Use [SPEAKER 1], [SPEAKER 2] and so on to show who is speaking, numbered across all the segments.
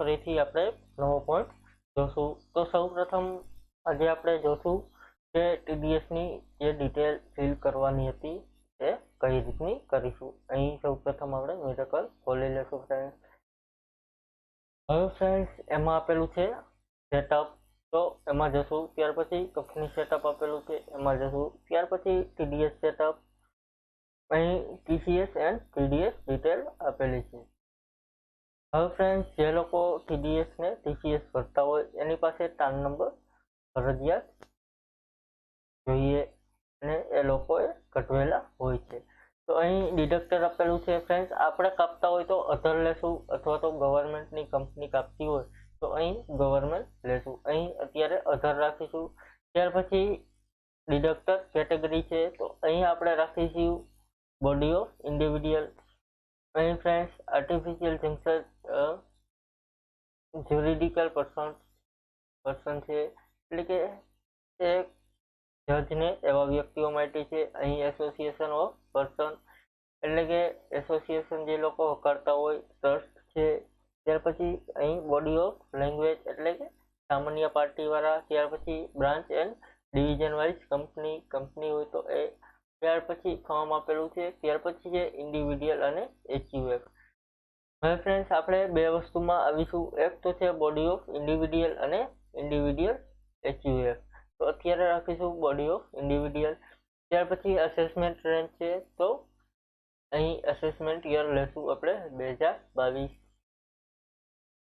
[SPEAKER 1] ફરીથી આપણે નવો પોઈન્ટ જોશું. તો સૌપ્રથમ આજે આપણે જોશું કે ટીડીએસની જે ડિટેલ ફિલ કરવાની હતી એ કઈ રીતની કરીશું. અહીં સૌપ્રથમ આપણે મિરેકલ ખોલી લેશું ફ્રેન્ડ્સ. હવે ફ્રેન્ડ્સ એમાં આપેલું છે સેટઅપ, તો એમાં જશું. ત્યાર પછી કંપની સેટઅપ આપેલું છે એમાં જશું. ત્યાર પછી ટીડીએસ સેટઅપ, અહીં ટીસીએસ એન્ડ ટીડીએસ ડિટેલ આપેલી છે. હવે ફ્રેન્ડ્સ જે લોકો ટીડીએસ ને ટીસીએસ ભરતા હોય એની પાસે પાન નંબર ફરજિયાત જોઈએ અને એ લોકોએ કઢવેલા હોય છે. તો અહીં ડિડક્ટર આપેલું છે ફ્રેન્ડ્સ. આપણે કાપતા હોય તો અધર લેશું અથવા તો ગવર્મેન્ટની કંપની કાપતી હોય તો અહીં ગવર્મેન્ટ લેશું. અહીં અત્યારે અધર રાખીશું. ત્યાર પછી ડિડક્ટર કેટેગરી છે તો અહીં આપણે રાખીશું બોડી ઓફ ઇન્ડિવિડ્યુઅલ. અહીં ફ્રેન્ડ્સ આર્ટિફિશિયલ જંક્શન જ્યુરિડિકલ પર્સન છે, એટલે કે એક જજને એવા વ્યક્તિઓ માટે છે. અહીં એસોસિએશન ઓફ પર્સન, એટલે કે એસોસિએશન જે લોકો કરતા હોય, ટ્રસ્ટ છે. ત્યાર પછી અહીં બોડી ઓફ લેંગ્વેજ, એટલે કે સામાન્ય પાર્ટીવાળા. ત્યાર પછી branch and division wise company હોય તો એ. ત્યાર પછી ફોર્મ આપેલું છે. ત્યાર પછી છે ઇન્ડિવિડ્યુઅલ અને એચયુએફ. હવે ફ્રેન્ડ્સ આપણે બે વસ્તુમાં આવીશું. એક તો છે બોડી ઓફ ઇન્ડિવિડ્યુઅલ અને ઇન્ડિવિડ્યુઅલ એચયુએફ. તો અત્યારે રાખીશું બોડી ઓફ ઇન્ડિવિડ્યુઅલ. ત્યાર પછી અસેસમેન્ટ રેન્જ છે તો અહીં અસેસમેન્ટ યર લેશું આપણે 2022.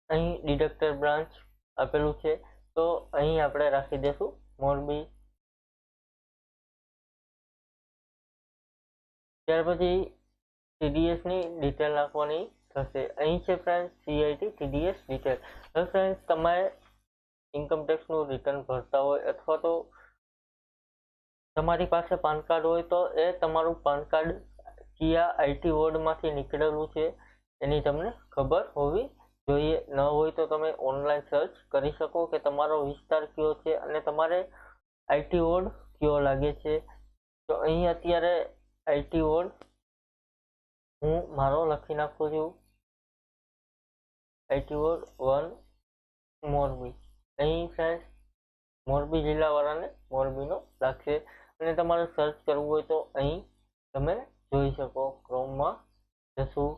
[SPEAKER 1] અહીં ડિડક્ટર બ્રાન્ચ આપેલું છે તો અહીં આપણે રાખી દેશું મોરબી. ત્યાર પછી ટીડીએસની ડિટેલ નાખવાની થશે. અહીં છે ફ્રેન્ડ્સ સીઆઈટી ટીડીએસ ડિટેલ. હવે ફ્રેન્ડ્સ તમે ઇન્કમટેક્સનું રિટર્ન ભરતા હોય અથવા તો તમારી પાસે પાન કાર્ડ હોય તો એ તમારું પાન કાર્ડ કયા આઈટી વોર્ડમાંથી નીકળેલું છે એની તમને ખબર હોવી જોઈએ. ન હોય તો તમે ઓનલાઈન સર્ચ કરી શકો કે તમારો વિસ્તાર કયો છે અને તમારે આઈટી વોર્ડ કયો લાગે છે. તો અહીં અત્યારે આઈટી વોર્ડ હું મારો લખી નાખું છું, આઈટી વોર્ડ 1 મોરબી. અહીં ફ્રેન્ડ્સ મોરબી જિલ્લાવાળાને મોરબીનો લાગશે અને તમારે સર્ચ કરવું હોય તો અહીં તમે જોઈ શકો. ક્રોમમાં જશું.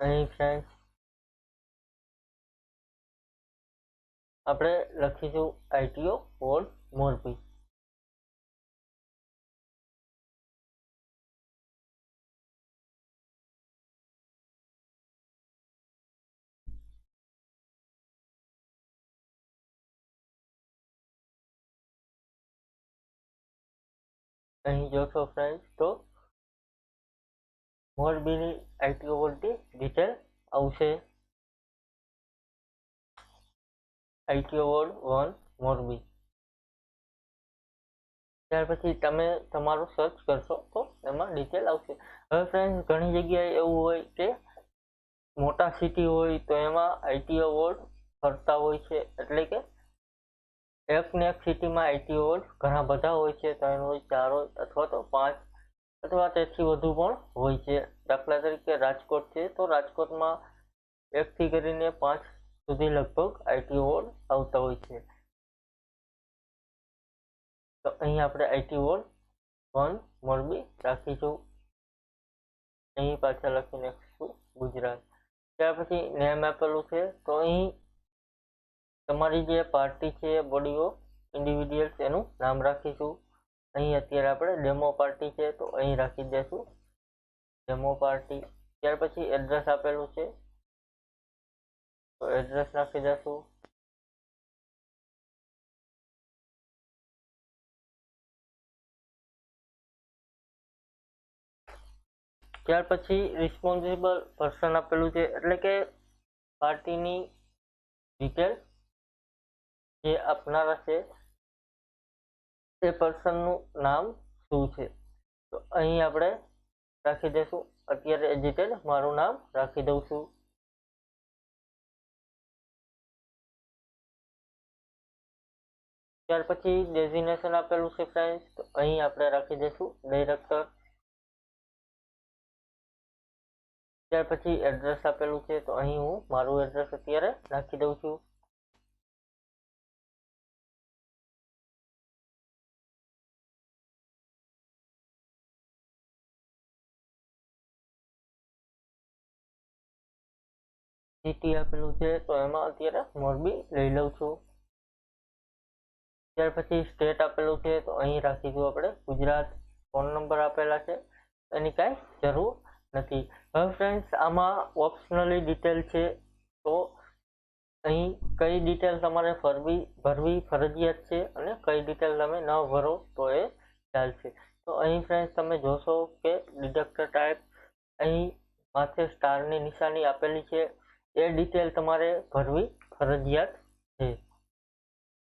[SPEAKER 1] અહીં ફ્રેન્ડ્સ આપણે લખીશું આઈટીઓ વોર્ડ મોરબી. અહીં જોશો ફ્રેન્ડ્સ તો મોરબીની આઈટીઓ વોર્ડની ડિટેલ આવશે. ITO ward 1 Morbi. ત્યાર પછી તમે તમારું સર્ચ કરશો તો એમાં ડિટેલ આવશે. હવે ફ્રેન્ડ્સ ઘણી જગ્યાએ એવું હોય કે મોટા સિટી હોય તો એમાં આઈટીઓ વોર્ડ ફરતા હોય છે, એટલે કે એક ને એક સિટીમાં આઈટીઓ વોર્ડ ઘણા બધા હોય છે, 3 હોય, 4 હોય અથવા તો 5 અથવા તેથી વધુ પણ હોય છે. દાખલા તરીકે રાજકોટ છે તો રાજકોટમાં 1 થી કરીને 5 સુધી લગભગ આઈટીઓ વોર્ડ આવતા હોય છે. તો અહીં આપણે આઈટી વોર્ડ 1 મોરબી રાખીશું. અહીં પાછા લખી નાખીશું ગુજરાત. ત્યાર પછી નેમ આપેલું છે તો અહીં તમારી જે પાર્ટી છે બોડી ઓફ ઇન્ડિવિડ્યુઅલ્સ એનું નામ રાખીશું. અહીં અત્યારે આપણે ડેમો પાર્ટી છે તો અહીં રાખી દઈશું ડેમો પાર્ટી. ત્યાર પછી એડ્રેસ આપેલું છે તો એડ્રેસ નાખી દઈશું. ત્યાર પછી રિસ્પોન્સિબલ પર્સન આપેલું છે, એટલે કે પાર્ટીની ડિટેલ જે આપનારા છે એ પર્સનનું નામ શું છે. તો અહીં આપણે રાખી દઈશું. અત્યારે એ ડિટેલ મારું નામ રાખી દઉં છું. ત્યાર પછી ડેઝિગ્નેશન આપેલું છે ફ્રેન્ડ્સ, તો અહીં આપણે રાખી દઈશું ડાયરેક્ટર. ત્યાર પછી એડ્રેસ આપેલું છે, તો અહીં હું મારું એડ્રેસ અત્યારે નાખી દઉં છું. સિટી આપેલું છે, તો એમાં અત્યારે મોરબી લઈ લઉં છું. ત્યાર પછી સ્ટેટ આપેલું છે, તો અહીં રાખીશું આપણે ગુજરાત. ફોન નંબર આપેલા છે, એની કાંઈ જરૂર નથી. હવે ફ્રેન્ડ્સ આમાં ઓપ્શનલી ડિટેલ છે, તો અહીં કઈ ડિટેલ તમારે ભરવી ફરજિયાત છે અને કઈ ડિટેલ તમે ન ભરો તો એ ચાલશે. તો અહીં ફ્રેન્ડ્સ તમે જોશો કે ડિડક્ટર ટાઈપ અહીં માથે સ્ટારની નિશાની આપેલી છે, એ ડિટેલ તમારે ભરવી ફરજિયાત છે.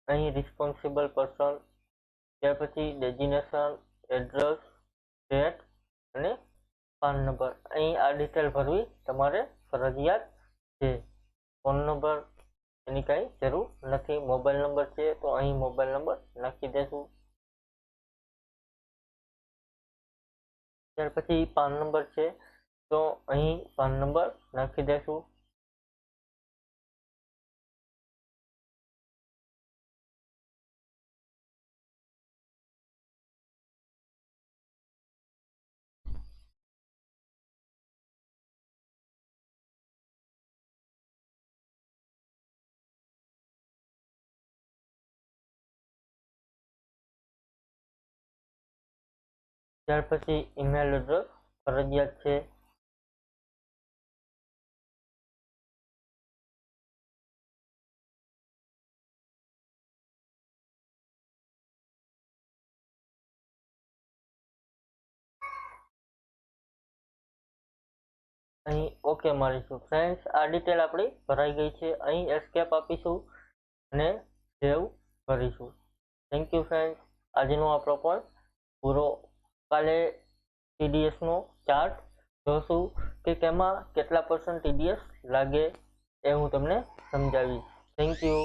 [SPEAKER 1] અહીં રિસ્પોન્સિબલ પર્સન, ત્યાર પછી ડેઝિગ્નેશન, એડ્રેસ, ડેટ અને પાન નંબર, અહીં આ ડિટેલ ભરવી તમારે ફરજિયાત છે. ફોન નંબર એની કાંઈ જરૂર નથી. મોબાઈલ નંબર છે, તો અહીં મોબાઈલ નંબર નાખી દેશું. ત્યાર પછી પાન નંબર છે, તો અહીં પાન નંબર નાખી દેશું. ત્યાર પછી ઈમેલ એડ્રેસ ફરજિયાત છે. અહીં ઓકે મારીશું. ફ્રેન્ડ્સ આ ડિટેલ આપણી ભરાઈ ગઈ છે. અહીં એસ્કેપ આપીશું અને સેવ કરીશું. Thank you friends. આજનો આપણો પણ પૂરો. કાલે ટીડીએસનો ચાર્ટ જોશું કે તેમાં કેટલા % ટીડીએસ લાગે, એ હું તમને સમજાવીશ. Thank you.